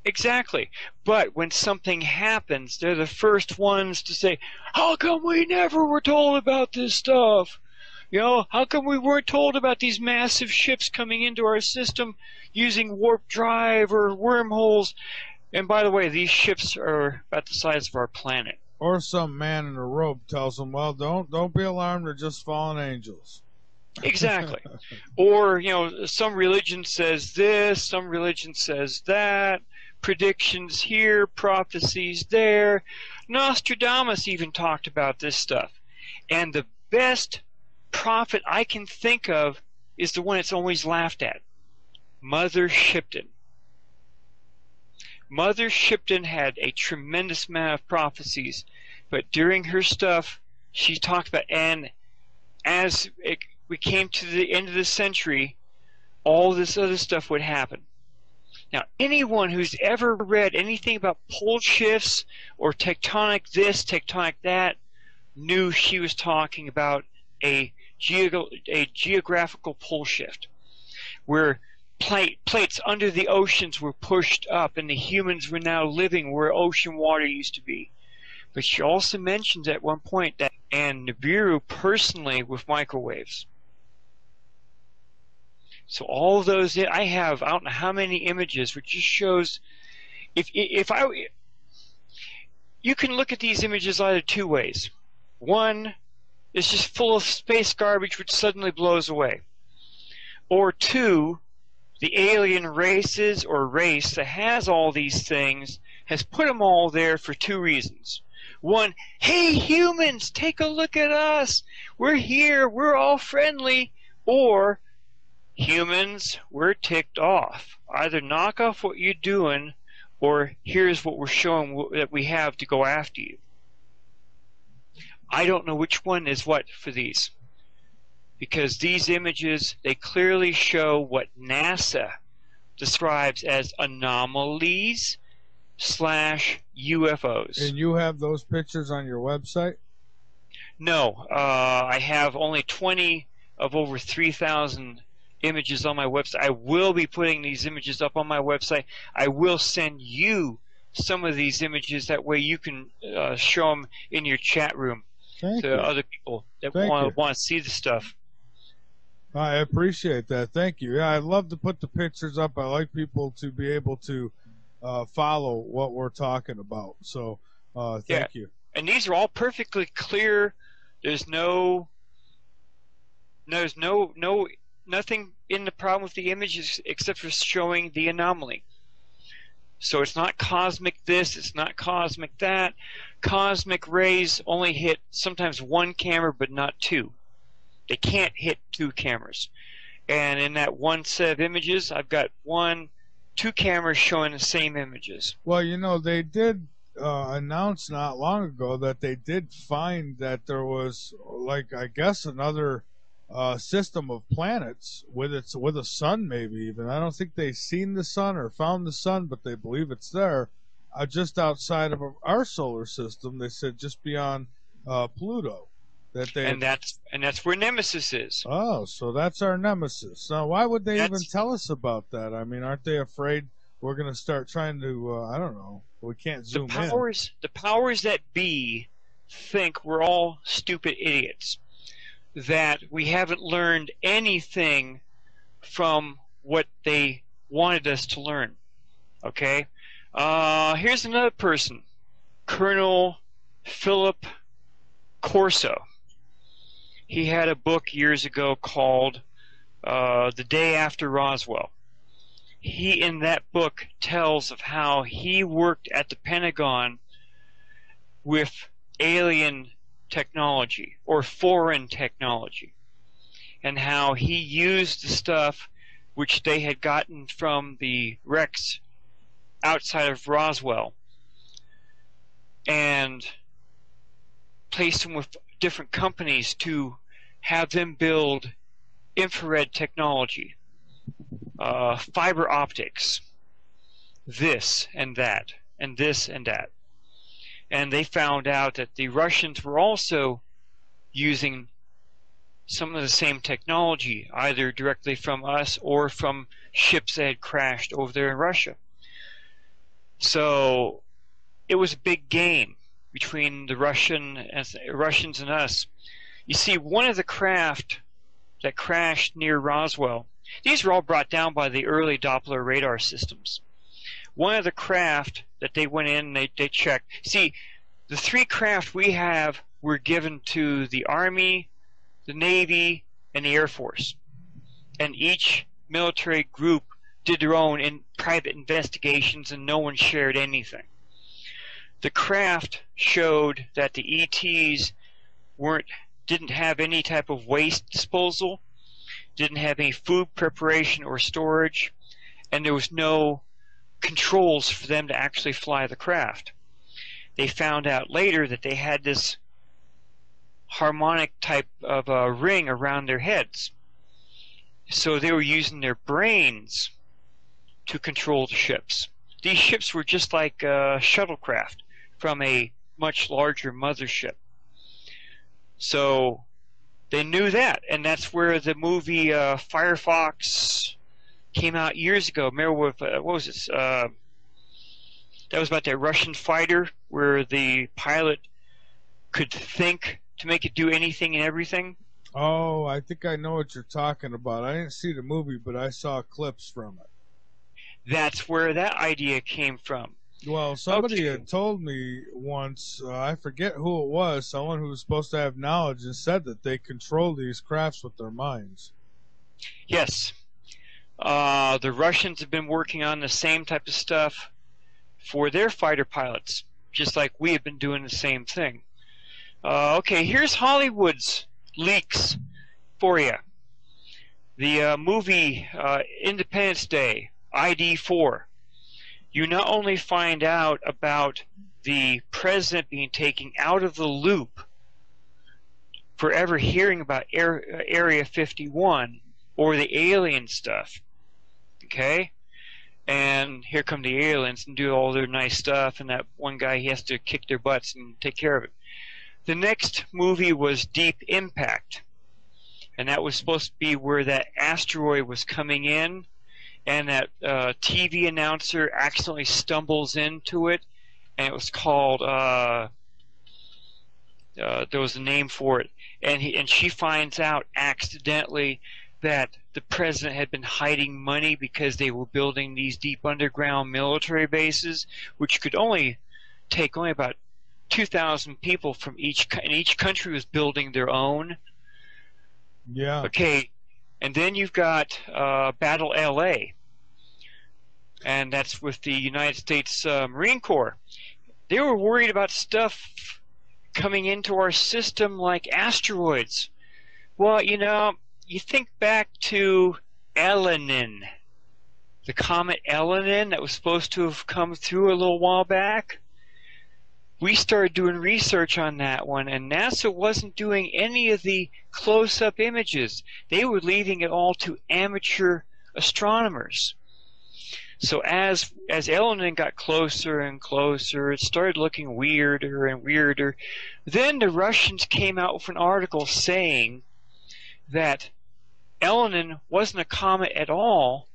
Exactly. But when something happens, they're the first ones to say, how come we never were told about this stuff? How come we weren't told about these massive ships coming into our system using warp drive or wormholes? And by the way, these ships are about the size of our planet. Or some man in a robe tells them, well, don't be alarmed, they're just fallen angels. Exactly. Or, some religion says this, some religion says that, predictions here, prophecies there. Nostradamus even talked about this stuff. And the best prophet I can think of is the one that's always laughed at. Mother Shipton. Mother Shipton had a tremendous amount of prophecies, but during her stuff, She talked about, and as we came to the end of the century, all this other stuff would happen. Now, anyone who's ever read anything about pole shifts or tectonic this, tectonic that, knew she was talking about a geographical pole shift, where plates under the oceans were pushed up and the humans were now living where ocean water used to be. But she also mentions at one point that, and Nibiru personally with microwaves. So all of those, I have, I don't know how many images, which just shows, you can look at these images either two ways. One, it's just full of space garbage which suddenly blows away. Or two, the alien races or race that has all these things has put them all there for two reasons. One, hey humans, take a look at us. We're here, we're all friendly. Or, humans, we're ticked off. Either knock off what you're doing, or here's what we're showing that we have to go after you. I don't know which one is what for these. Because these images, they clearly show what NASA describes as anomalies / UFOs. And you have those pictures on your website? No, I have only 20 of over 3,000 images on my website. I will be putting these images up on my website. I will send you some of these images. That way you can show them in your chat room to other people that want to see the stuff. I appreciate that. Thank you. Yeah, I love to put the pictures up. I like people to be able to follow what we're talking about. So thank you. And these are all perfectly clear. There's nothing in the problem with the images except for showing the anomaly. So it's not cosmic this, it's not cosmic that. Cosmic rays only hit sometimes one camera but not two. They can't hit two cameras. And in that one set of images, I've got two cameras showing the same images. Well, you know, they did announce not long ago that they did find that there was, like, I guess another system of planets with a sun, maybe even. I don't think they've seen the sun or found the sun, but they believe it's there, just outside of our solar system. They said just beyond Pluto. And that's where Nemesis is. Oh, so that's our Nemesis. Now, why would they even tell us about that? I mean, aren't they afraid we're going to start trying to? I don't know. We can't zoom in. The powers that be think we're all stupid idiots. That we haven't learned anything from what they wanted us to learn. Okay? Here's another person, Colonel Philip Corso. He had a book years ago called The Day After Roswell. He, in that book, tells of how he worked at the Pentagon with alien technology or foreign technology, and how he used the stuff which they had gotten from the wrecks outside of Roswell and placed them with different companies to have them build infrared technology, fiber optics, this and that, and this and that. And they found out that the Russians were also using some of the same technology, either directly from us or from ships that had crashed over there in Russia. So it was a big game between the Russians and us. You see, one of the craft that crashed near Roswell, these were all brought down by the early Doppler radar systems. One of the craft that they went in and they checked. See, the three craft we have were given to the Army, the Navy, and the Air Force. And each military group did their own private investigations, and no one shared anything. The craft showed that the ETs didn't have any type of waste disposal, didn't have any food preparation or storage, and there was no controls for them to actually fly the craft. They found out later that they had this harmonic type of ring around their heads. So they were using their brains to control the ships. These ships were just like shuttlecraft from a much larger mothership. So they knew that, and that's where the movie Firefox came out years ago. Remember what was this? That was about that Russian fighter where the pilot could think to make it do anything and everything. Oh, I think I know what you're talking about. I didn't see the movie, but I saw clips from it. That's where that idea came from. Well, somebody had told me once, I forget who it was, someone who was supposed to have knowledge, and said that they control these crafts with their minds. Yes. The Russians have been working on the same type of stuff for their fighter pilots, just like we have been doing the same thing. Okay, here's Hollywood's leaks for you. The movie Independence Day, ID4. You not only find out about the president being taken out of the loop for ever hearing about Area 51 or the alien stuff, okay? And here come the aliens and do all their nice stuff, and that one guy, he has to kick their butts and take care of it. The next movie was Deep Impact, and that was supposed to be where that asteroid was coming in, and that TV announcer accidentally stumbles into it, and it was called, there was a name for it, and she finds out accidentally that the president had been hiding money because they were building these deep underground military bases, which could only take about 2,000 people from each, and each country was building their own. Yeah. Okay, and then you've got Battle LA, and that's with the United States Marine Corps. They were worried about stuff coming into our system like asteroids. Well, you know, you think back to Elenin, the comet Elenin that was supposed to have come through a little while back. We started doing research on that one, and NASA wasn't doing any of the close-up images. They were leaving it all to amateur astronomers. So as Elenin got closer and closer, it started looking weirder and weirder. Then the Russians came out with an article saying that Elenin wasn't a comet at all,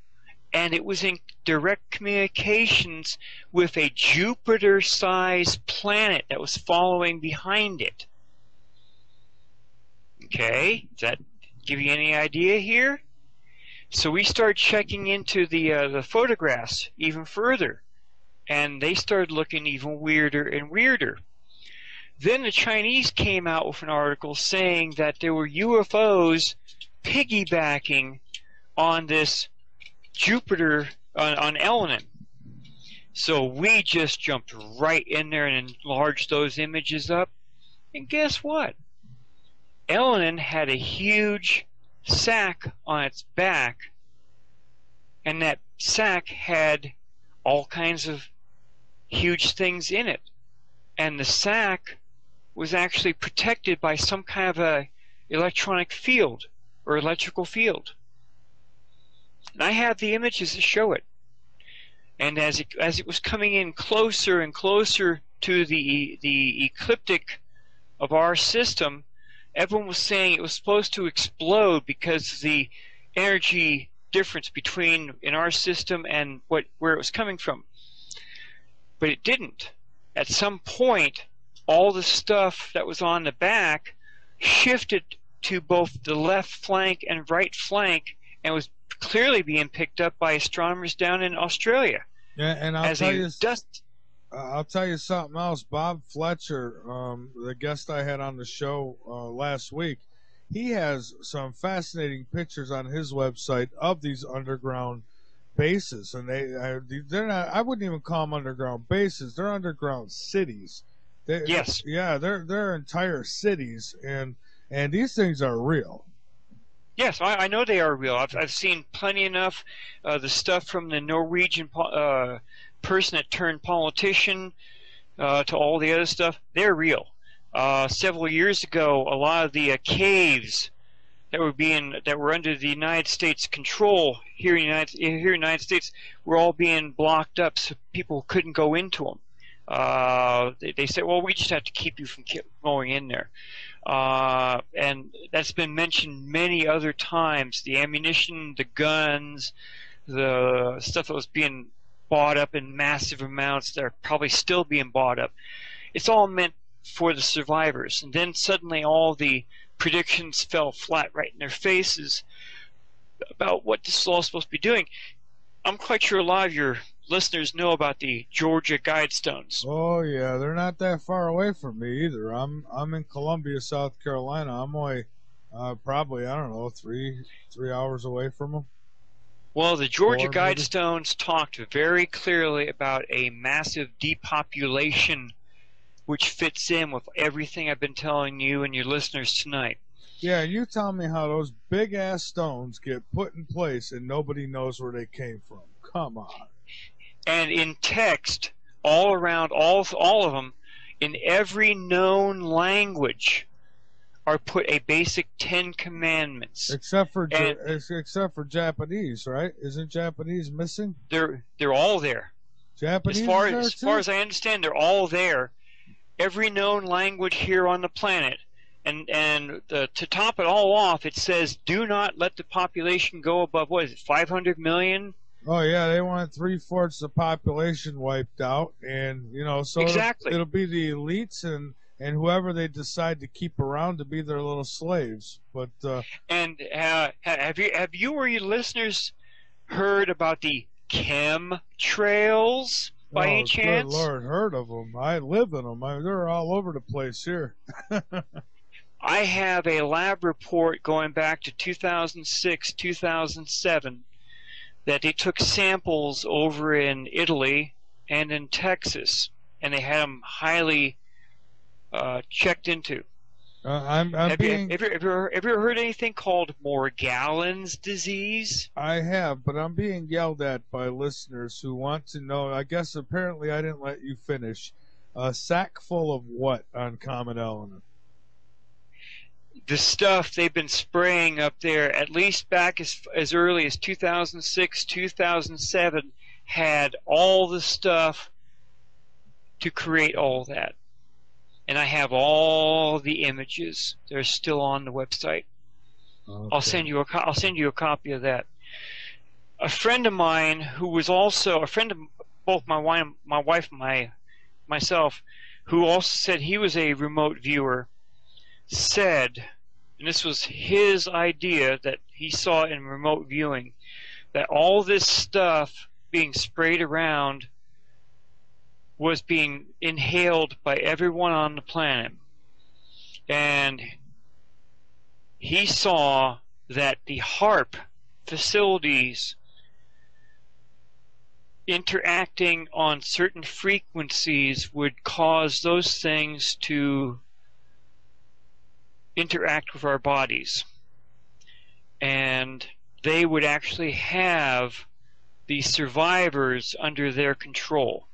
and it was in direct communications with a Jupiter-sized planet that was following behind it. Okay, does that give you any idea here? So we started checking into the photographs even further, and they started looking even weirder and weirder. Then the Chinese came out with an article saying that there were UFOs piggybacking on this Jupiter, on Elenin. So we just jumped right in there and enlarged those images up. And guess what? Elenin had a huge sack on its back, and that sack had all kinds of huge things in it. And the sack was actually protected by some kind of a electronic field or electrical field. And I have the images to show it. And as it was coming in closer and closer to the ecliptic of our system, everyone was saying it was supposed to explode because of the energy difference between in our system and where it was coming from. But it didn't. At some point, all the stuff that was on the back shifted to both the left flank and right flank, and was clearly being picked up by astronomers down in Australia. Yeah, and I'll tell you something else. Bob Fletcher, the guest I had on the show last week, he has some fascinating pictures on his website of these underground bases, and they're not. I wouldn't even call them underground bases. They're underground cities. Yes. Yeah, they're entire cities, and these things are real. Yes, I know they are real. I've seen plenty enough. The stuff from the Norwegian person that turned politician to all the other stuff, they're real. Several years ago, a lot of the caves that were under the United States control here in the United States were all being blocked up, so people couldn't go into them. They said, well, we just have to keep you from going in there. And that's been mentioned many other times. The ammunition, the guns, the stuff that was being bought up in massive amounts that are probably still being bought up. It's all meant for the survivors. And then suddenly all the predictions fell flat right in their faces about what this is all supposed to be doing. I'm quite sure a lot of your listeners know about the Georgia Guidestones. Oh yeah, they're not that far away from me either. I'm in Columbia, South Carolina. I'm only probably, I don't know, three hours away from them. Well, the Georgia Guidestones talked very clearly about a massive depopulation, which fits in with everything I've been telling you and your listeners tonight. Yeah, you tell me how those big ass stones get put in place and nobody knows where they came from. Come on. And in text, all around, all of them, in every known language, are put a basic 10 Commandments. Except for Japanese, right? Isn't Japanese missing? They're all there. Japanese. As far as I understand, they're all there. Every known language here on the planet. And to top it all off, it says, do not let the population go above, what is it, 500 million? Oh yeah, they want 3/4 the population wiped out, and so exactly. It'll be the elites and whoever they decide to keep around to be their little slaves. But and have you or your listeners heard about the chemtrails by any chance? Good Lord, heard of them? I live in them. They're all over the place here. I have a lab report going back to 2006, 2007. That they took samples over in Italy and in Texas, and they had them highly checked into. Have you ever heard anything called Morgellons disease? I have, but I'm being yelled at by listeners who want to know. I guess apparently I didn't let you finish. A sack full of what on Common Element? The stuff they've been spraying up there, at least back as early as 2006, 2007, had all the stuff to create all that. And I have all the images. They're still on the website. Okay. I'll send you a copy of that. A friend of mine who was also a friend of both my wife and myself, who also said he was a remote viewer, said, and this was his idea that he saw in remote viewing, that all this stuff being sprayed around was being inhaled by everyone on the planet. And he saw that the HARP facilities interacting on certain frequencies would cause those things to interact with our bodies, and they would actually have the survivors under their control.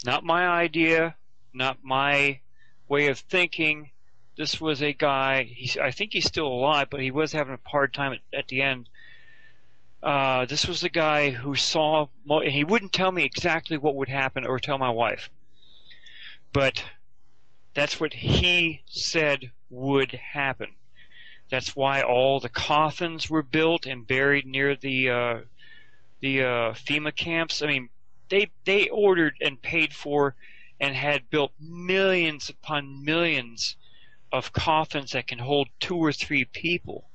Not my idea, not my way of thinking. This was a guy, I think he's still alive, but he was having a hard time at the end. This was the guy who saw, and he wouldn't tell me exactly what would happen or tell my wife, but that's what he said would happen. That's why all the coffins were built and buried near the FEMA camps. I mean, they ordered and paid for and had built millions upon millions of coffins that can hold 2 or 3 people,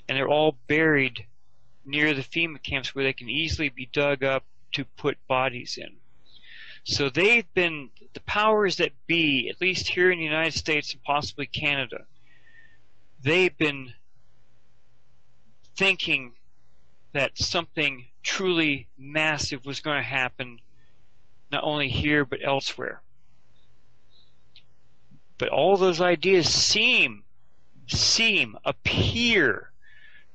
and they're all buried near the FEMA camps where they can easily be dug up to put bodies in. So they've been, the powers that be, at least here in the United States and possibly Canada, they've been thinking that something truly massive was going to happen, not only here but elsewhere. But all those ideas appear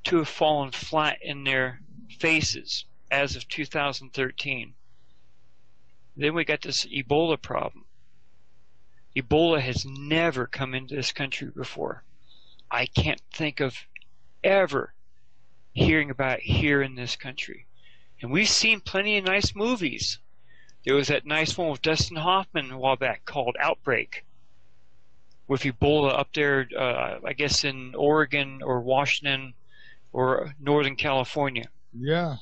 to have fallen flat in their faces as of 2013. Then we got this Ebola problem. Ebola has never come into this country before. I can't think of ever hearing about it here in this country. And we've seen plenty of nice movies. There was that nice one with Dustin Hoffman a while back called Outbreak, with Ebola up there, I guess in Oregon or Washington or Northern California. Yeah.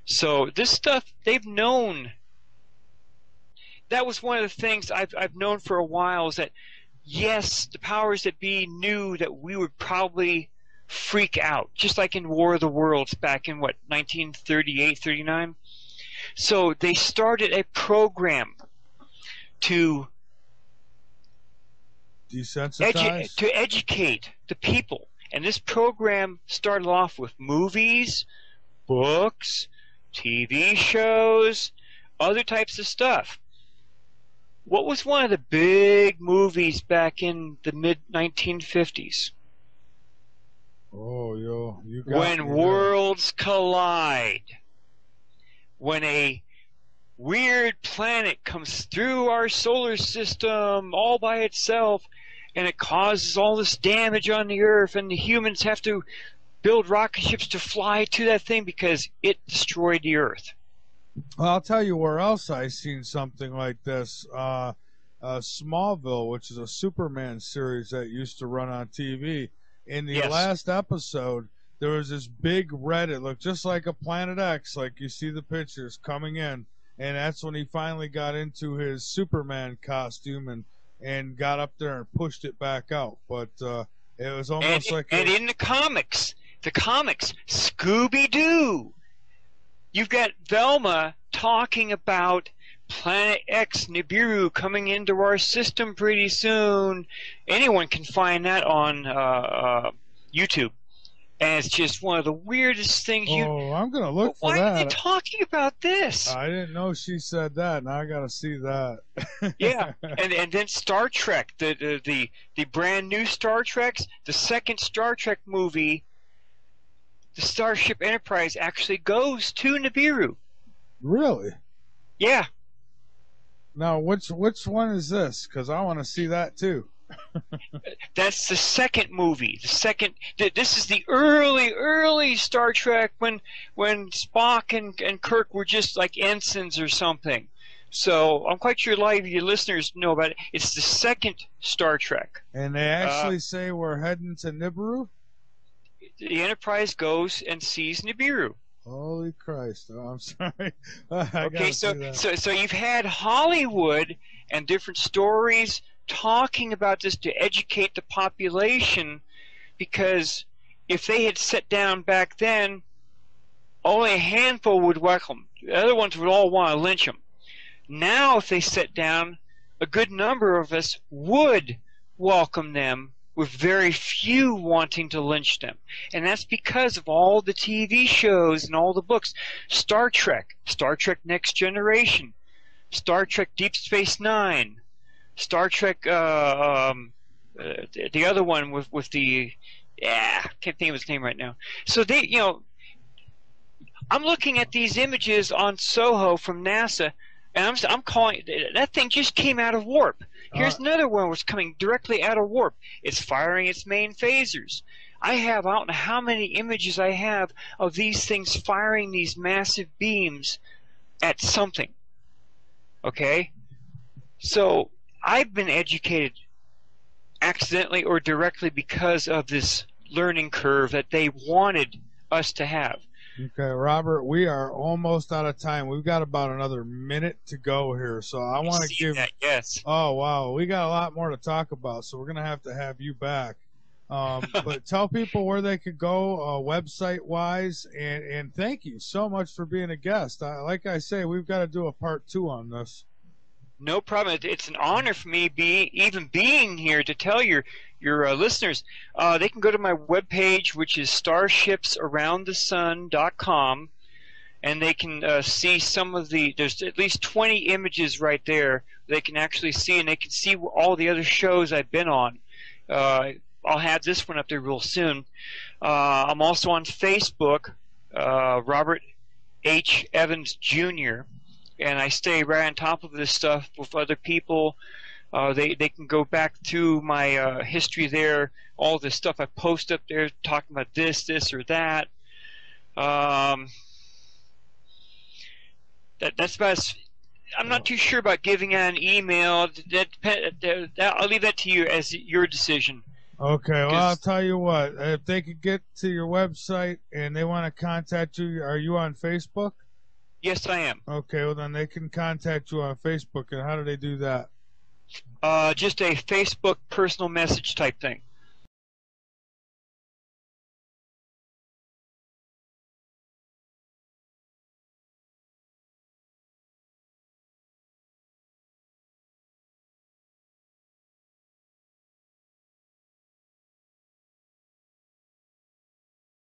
So this stuff, they've known. That was one of the things I've known for a while, is that, yes, the powers that be knew that we would probably freak out, just like in War of the Worlds back in, 1938, 39? So they started a program to desensitize? To educate the people. And this program started off with movies, books, TV shows, other types of stuff. What was one of the big movies back in the mid-1950s? Oh, you got When Worlds Collide. When a weird planet comes through our solar system all by itself, and it causes all this damage on the Earth, and the humans have to build rocket ships to fly to that thing because it destroyed the Earth. Well, I'll tell you where else I seen something like this. Smallville, which is a Superman series that used to run on TV. In the last episode, there was this big red, it looked just like a Planet X, like you see the pictures coming in, and that's when he finally got into his Superman costume and got up there and pushed it back out. But it was almost in the comics, Scooby-Doo, you've got Velma talking about Planet X Nibiru coming into our system pretty soon. Anyone can find that on YouTube. And it's just one of the weirdest things I'm going to look for that. Why are they talking about this? I didn't know she said that. Now I got to see that. Yeah. And then Star Trek, the brand new Star Treks, the second Star Trek movie, the Starship Enterprise actually goes to Nibiru. Really? Yeah. Now, which one is this? Because I want to see that too. That's the second movie. This is the early Star Trek when Spock and Kirk were just like ensigns or something. So I'm quite sure a lot of your listeners know about it. It's the second Star Trek. And they actually say we're heading to Nibiru? The Enterprise goes and sees Nibiru. Holy Christ! Oh, I'm sorry. Okay, so you've had Hollywood and different stories talking about this to educate the population, because if they had sat down back then, only a handful would welcome. The other ones would all want to lynch them. Now, if they sat down, a good number of us would welcome them, with very few wanting to lynch them. And that's because of all the TV shows and all the books. Star Trek Next Generation, Star Trek Deep Space Nine, Star Trek, the other one with the, can't think of his name right now. So they, I'm looking at these images on Soho from NASA, and I'm calling, that thing just came out of warp. Here's another one that's coming directly out of warp. It's firing its main phasers. I don't know how many images I have of these things firing these massive beams at something. Okay? So I've been educated accidentally or directly because of this learning curve that they wanted us to have. Okay, Robert, we are almost out of time. We've got about another minute to go here, so I want to give that, yes. Oh, wow. We got a lot more to talk about, so we're going to have you back. But tell people where they could go website-wise, and thank you so much for being a guest. Like I say, we've got to do a part 2 on this. No problem. It's an honor for me even being here to tell your listeners. They can go to my webpage, which is starshipsaroundthesun.com, and they can see some of there's at least 20 images right there they can actually see, and they can see all the other shows I've been on. I'll have this one up there real soon. I'm also on Facebook, Robert H. Evans Jr., and I stay right on top of this stuff with other people. They can go back to my history there, all the stuff I post up there talking about this or that. That's about I'm not too sure about giving out an email. I'll leave that to you as your decision. Okay, well, I'll tell you what. If they could get to your website and they want to contact you, are you on Facebook? Yes, I am. Okay, well, then they can contact you on Facebook. And how do they do that? Just a Facebook personal message type thing.